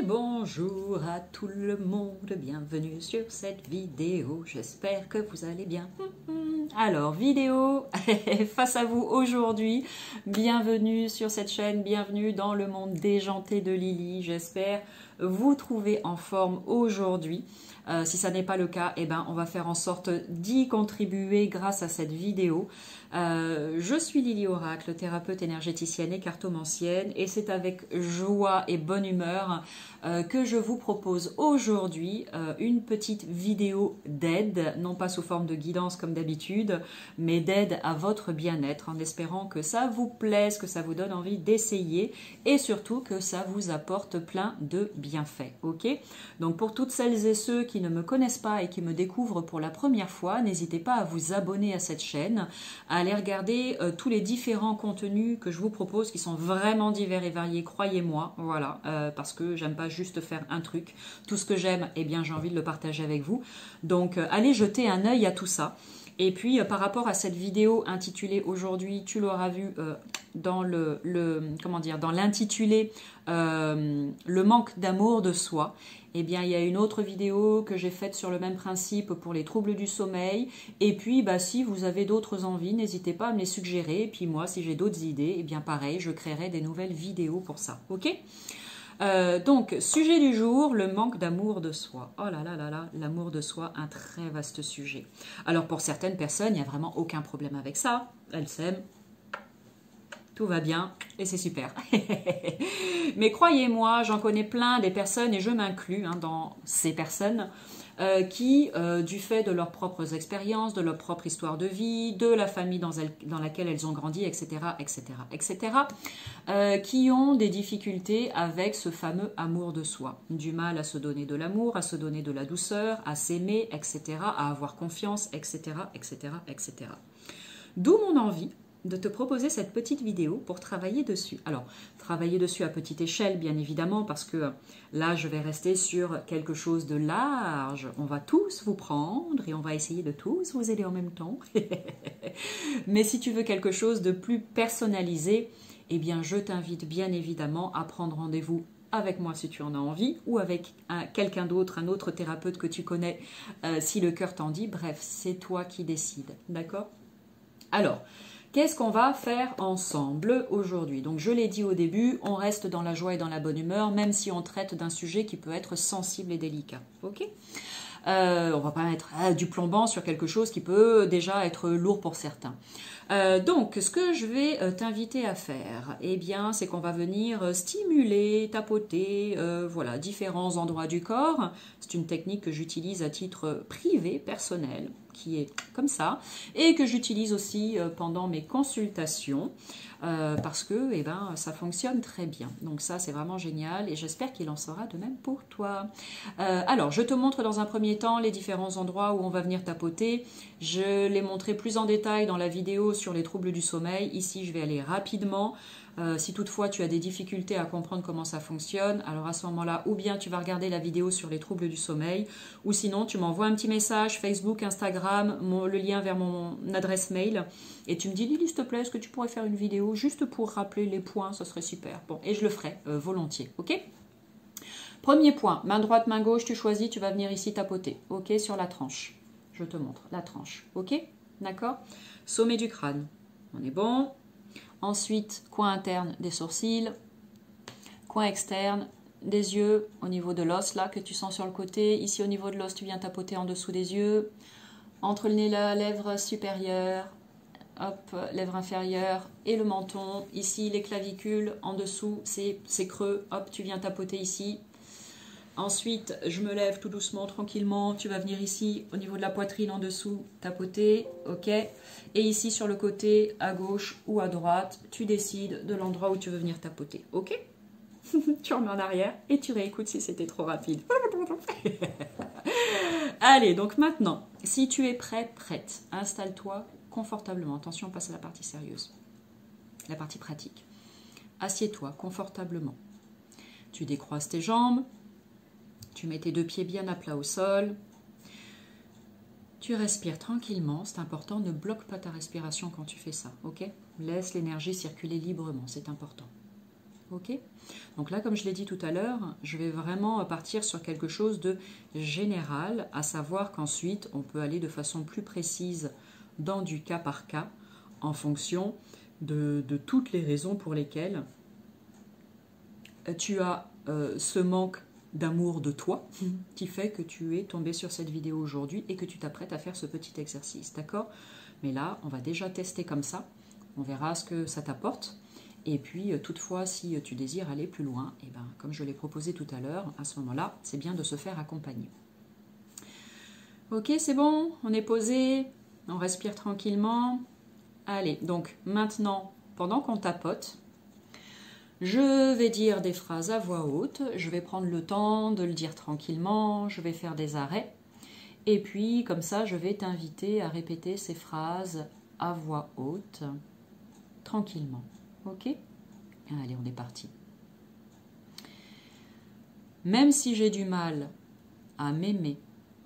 bonjour à tout le monde, bienvenue sur cette vidéo, j'espère que vous allez bien. Alors, vidéo face à vous aujourd'hui, bienvenue sur cette chaîne, bienvenue dans le monde déjanté de Lily, j'espère vous trouver en forme aujourd'hui. Si ça n'est pas le cas, eh ben, on va faire en sorte d'y contribuer grâce à cette vidéo. Je suis Lily Oracle, thérapeute énergéticienne et cartomancienne, et c'est avec joie et bonne humeur que je vous propose aujourd'hui une petite vidéo d'aide, non pas sous forme de guidance comme d'habitude, mais d'aide à votre bien-être, en espérant que ça vous plaise, que ça vous donne envie d'essayer, et surtout que ça vous apporte plein de bienfaits. Ok ? Donc pour toutes celles et ceux qui ne me connaissent pas et qui me découvrent pour la première fois, n'hésitez pas à vous abonner à cette chaîne, à aller regarder tous les différents contenus que je vous propose qui sont vraiment divers et variés, croyez-moi, voilà, parce que j'aime pas juste faire un truc. Tout ce que j'aime, eh bien j'ai envie de le partager avec vous. Donc allez jeter un œil à tout ça. Et puis par rapport à cette vidéo intitulée aujourd'hui, tu l'auras vu dans dans l'intitulé le manque d'amour de soi. Eh bien, il y a une autre vidéo que j'ai faite sur le même principe pour les troubles du sommeil. Et puis, si vous avez d'autres envies, n'hésitez pas à me les suggérer. Et puis moi, si j'ai d'autres idées, eh bien pareil, je créerai des nouvelles vidéos pour ça. Ok ? Donc, sujet du jour, le manque d'amour de soi. Oh là là là là, l'amour de soi, un très vaste sujet. Alors, pour certaines personnes, il n'y a vraiment aucun problème avec ça. Elles s'aiment. Tout va bien et c'est super. Mais croyez-moi, j'en connais plein des personnes, et je m'inclus dans ces personnes, qui, du fait de leurs propres expériences, de leur propre histoire de vie, de la famille dans laquelle elles ont grandi, etc., etc., etc., qui ont des difficultés avec ce fameux amour de soi. Du mal à se donner de l'amour, à se donner de la douceur, à s'aimer, etc., à avoir confiance, etc., etc., etc. D'où mon envie de te proposer cette petite vidéo pour travailler dessus. Alors, travailler dessus à petite échelle, bien évidemment, parce que là, je vais rester sur quelque chose de large. On va tous vous prendre et on va essayer de tous vous aider en même temps. Mais si tu veux quelque chose de plus personnalisé, eh bien, je t'invite bien évidemment à prendre rendez-vous avec moi si tu en as envie, ou avec quelqu'un d'autre, un autre thérapeute que tu connais, si le cœur t'en dit. Bref, c'est toi qui décides. D'accord ? Alors, qu'est-ce qu'on va faire ensemble aujourd'hui? Donc, je l'ai dit au début, on reste dans la joie et dans la bonne humeur, même si on traite d'un sujet qui peut être sensible et délicat. Ok? On va pas mettre du plombant sur quelque chose qui peut déjà être lourd pour certains. Donc, ce que je vais t'inviter à faire, eh bien, c'est qu'on va venir stimuler, tapoter, voilà, différents endroits du corps. C'est une technique que j'utilise à titre privé, personnel, qui est comme ça, et que j'utilise aussi pendant mes consultations, parce que ça fonctionne très bien. Donc ça, c'est vraiment génial, et j'espère qu'il en sera de même pour toi. Alors, je te montre dans un premier temps les différents endroits où on va venir tapoter. Je l'ai montré plus en détail dans la vidéo sur les troubles du sommeil. Ici, je vais aller rapidement. Si toutefois tu as des difficultés à comprendre comment ça fonctionne, alors à ce moment-là, ou bien tu vas regarder la vidéo sur les troubles du sommeil, ou sinon tu m'envoies un petit message, Facebook, Instagram, le lien vers mon adresse mail, et tu me dis, Lily, s'il te plaît, est-ce que tu pourrais faire une vidéo juste pour rappeler les points, ça serait super. Bon, et je le ferai volontiers, ok ? Premier point, main droite, main gauche, tu choisis, tu vas venir ici tapoter, ok, sur la tranche. Je te montre la tranche, ok ? D'accord ? Sommet du crâne, on est bon ? Ensuite, coin interne des sourcils, coin externe des yeux, au niveau de l'os là que tu sens sur le côté. Ici au niveau de l'os, tu viens tapoter en dessous des yeux. Entre le nez et la lèvre supérieure, hop, lèvre inférieure et le menton. Ici les clavicules, en dessous c'est creux, hop, tu viens tapoter ici. Ensuite, je me lève tout doucement, tranquillement. Tu vas venir ici, au niveau de la poitrine, en dessous, tapoter, ok. Et ici, sur le côté, à gauche ou à droite, tu décides de l'endroit où tu veux venir tapoter, ok. Tu remets en arrière et tu réécoutes si c'était trop rapide. Allez, donc maintenant, si tu es prêt, prête, installe-toi confortablement. Attention, on passe à la partie sérieuse, la partie pratique. Assieds-toi confortablement. Tu décroises tes jambes. Tu mets tes deux pieds bien à plat au sol. Tu respires tranquillement, c'est important, ne bloque pas ta respiration quand tu fais ça, ok? Laisse l'énergie circuler librement, c'est important. Ok? Donc là, comme je l'ai dit tout à l'heure, je vais vraiment partir sur quelque chose de général, à savoir qu'ensuite, on peut aller de façon plus précise dans du cas par cas, en fonction de toutes les raisons pour lesquelles tu as ce manque d'amour de toi qui fait que tu es tombé sur cette vidéo aujourd'hui et que tu t'apprêtes à faire ce petit exercice, d'accord? Mais là, on va déjà tester comme ça, on verra ce que ça t'apporte. Et puis, toutefois, si tu désires aller plus loin, et ben, comme je l'ai proposé tout à l'heure, à ce moment-là, c'est bien de se faire accompagner. Ok, c'est bon, on est posé, on respire tranquillement. Allez, donc maintenant, pendant qu'on tapote, je vais dire des phrases à voix haute, je vais prendre le temps de le dire tranquillement, je vais faire des arrêts. Et puis, comme ça, je vais t'inviter à répéter ces phrases à voix haute, tranquillement. Ok? Allez, on est parti. Même si j'ai du mal à m'aimer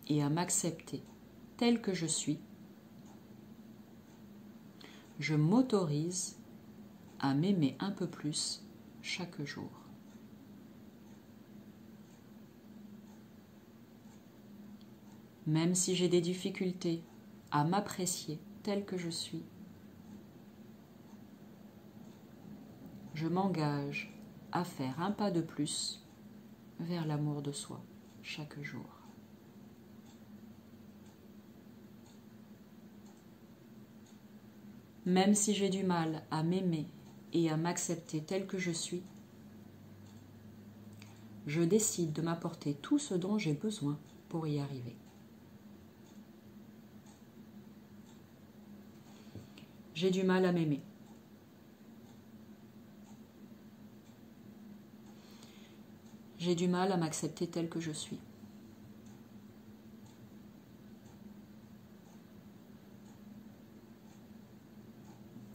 et à m'accepter tel que je suis, je m'autorise à m'aimer un peu plus chaque jour. Même si j'ai des difficultés à m'apprécier tel que je suis, je m'engage à faire un pas de plus vers l'amour de soi chaque jour. Même si j'ai du mal à m'aimer et à m'accepter tel que je suis, je décide de m'apporter tout ce dont j'ai besoin pour y arriver. J'ai du mal à m'aimer. J'ai du mal à m'accepter tel que je suis.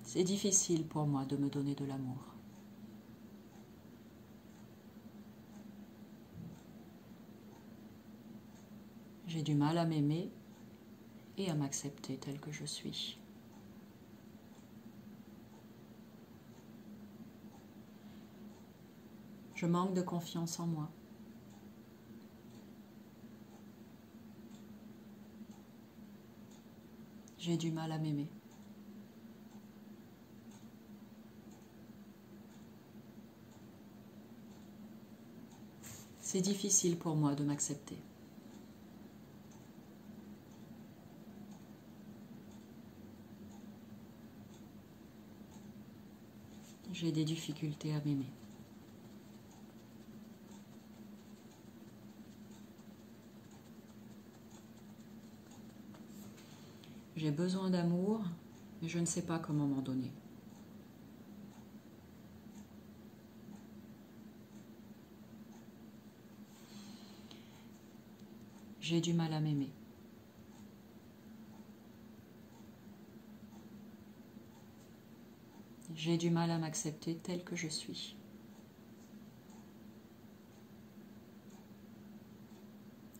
C'est difficile pour moi de me donner de l'amour. J'ai du mal à m'aimer et à m'accepter tel que je suis. Je manque de confiance en moi. J'ai du mal à m'aimer. C'est difficile pour moi de m'accepter. J'ai des difficultés à m'aimer. J'ai besoin d'amour, mais je ne sais pas comment m'en donner. J'ai du mal à m'aimer. J'ai du mal à m'accepter tel que je suis.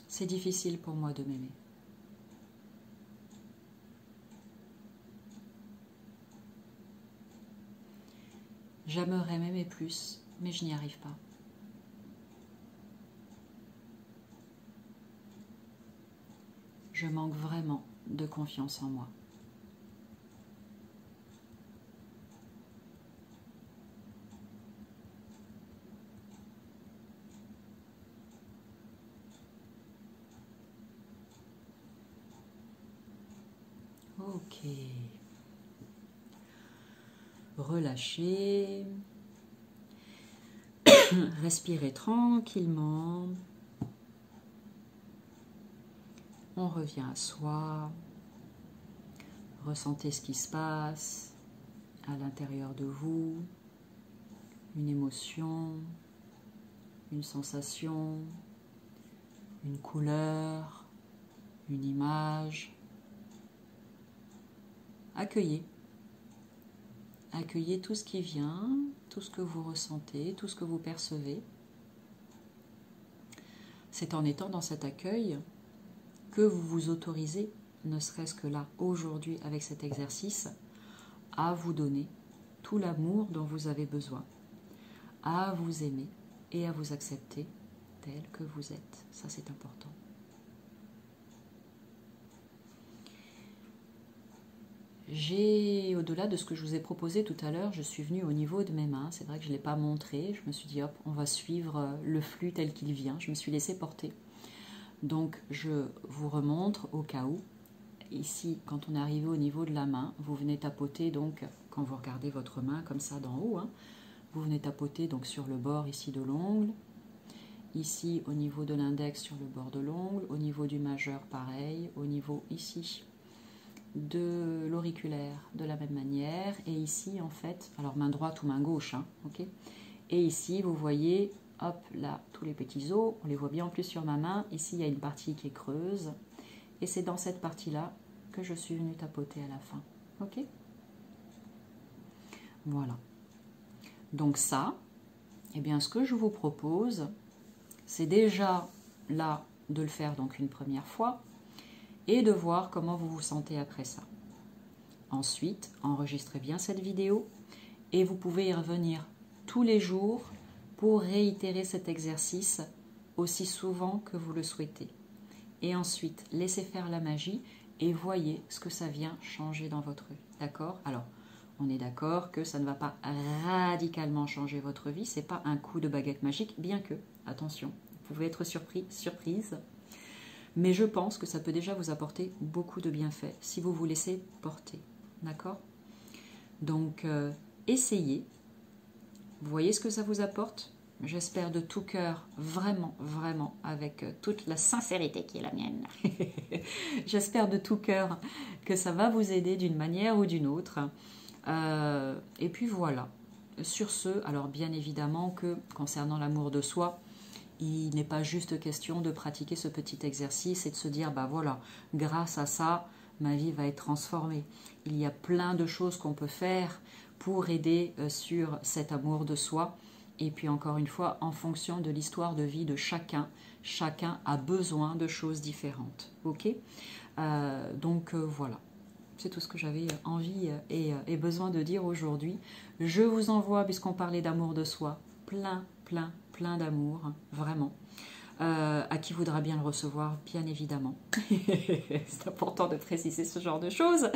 C'est difficile pour moi de m'aimer. J'aimerais m'aimer plus, mais je n'y arrive pas. Je manque vraiment de confiance en moi. Ok. Relâchez. Respirez tranquillement. On revient à soi. Ressentez ce qui se passe à l'intérieur de vous. Une émotion, une sensation, une couleur, une image. Accueillez. Accueillez tout ce qui vient, tout ce que vous ressentez, tout ce que vous percevez. C'est en étant dans cet accueil que vous vous autorisez, ne serait-ce que là, aujourd'hui, avec cet exercice, à vous donner tout l'amour dont vous avez besoin, à vous aimer et à vous accepter tel que vous êtes. Ça, c'est important. Au-delà de ce que je vous ai proposé tout à l'heure, je suis venue au niveau de mes mains. C'est vrai que je ne l'ai pas montré. Je me suis dit, hop, on va suivre le flux tel qu'il vient. Je me suis laissée porter. Donc, je vous remontre au cas où. Ici, quand on est arrivé au niveau de la main, vous venez tapoter, donc, quand vous regardez votre main comme ça d'en haut, hein, vous venez tapoter donc sur le bord ici de l'ongle. Ici, au niveau de l'index sur le bord de l'ongle. Au niveau du majeur, pareil. Au niveau ici de l'auriculaire de la même manière, et ici en fait, alors main droite ou main gauche, hein, ok, et ici vous voyez, hop là, tous les petits os, on les voit bien en plus sur ma main. Ici il y a une partie qui est creuse, et c'est dans cette partie là que je suis venue tapoter à la fin, ok, voilà. Donc ça, eh bien ce que je vous propose, c'est déjà là de le faire donc une première fois, et de voir comment vous vous sentez après ça. Ensuite, enregistrez bien cette vidéo et vous pouvez y revenir tous les jours pour réitérer cet exercice aussi souvent que vous le souhaitez. Et ensuite, laissez faire la magie et voyez ce que ça vient changer dans votre vie. D'accord? Alors, on est d'accord que ça ne va pas radicalement changer votre vie, c'est pas un coup de baguette magique, bien que, attention, vous pouvez être surprise. Mais je pense que ça peut déjà vous apporter beaucoup de bienfaits si vous vous laissez porter. D'accord? Donc, essayez. Vous voyez ce que ça vous apporte? J'espère de tout cœur, vraiment, vraiment, avec toute la sincérité qui est la mienne. J'espère de tout cœur que ça va vous aider d'une manière ou d'une autre. Et puis voilà. Sur ce, alors bien évidemment que concernant l'amour de soi, il n'est pas juste question de pratiquer ce petit exercice et de se dire, bah voilà, grâce à ça, ma vie va être transformée. Il y a plein de choses qu'on peut faire pour aider sur cet amour de soi. Et puis encore une fois, en fonction de l'histoire de vie de chacun, chacun a besoin de choses différentes. Ok? Donc voilà. C'est tout ce que j'avais envie et besoin de dire aujourd'hui. Je vous envoie, puisqu'on parlait d'amour de soi, plein d'amour, hein, vraiment. À qui voudra bien le recevoir, bien évidemment. C'est important de préciser ce genre de choses.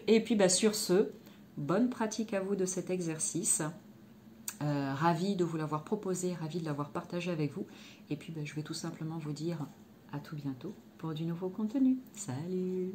Et puis bah, sur ce, bonne pratique à vous de cet exercice. Ravie de vous l'avoir proposé, ravie de l'avoir partagé avec vous. Et puis bah, je vais tout simplement vous dire à tout bientôt pour du nouveau contenu. Salut!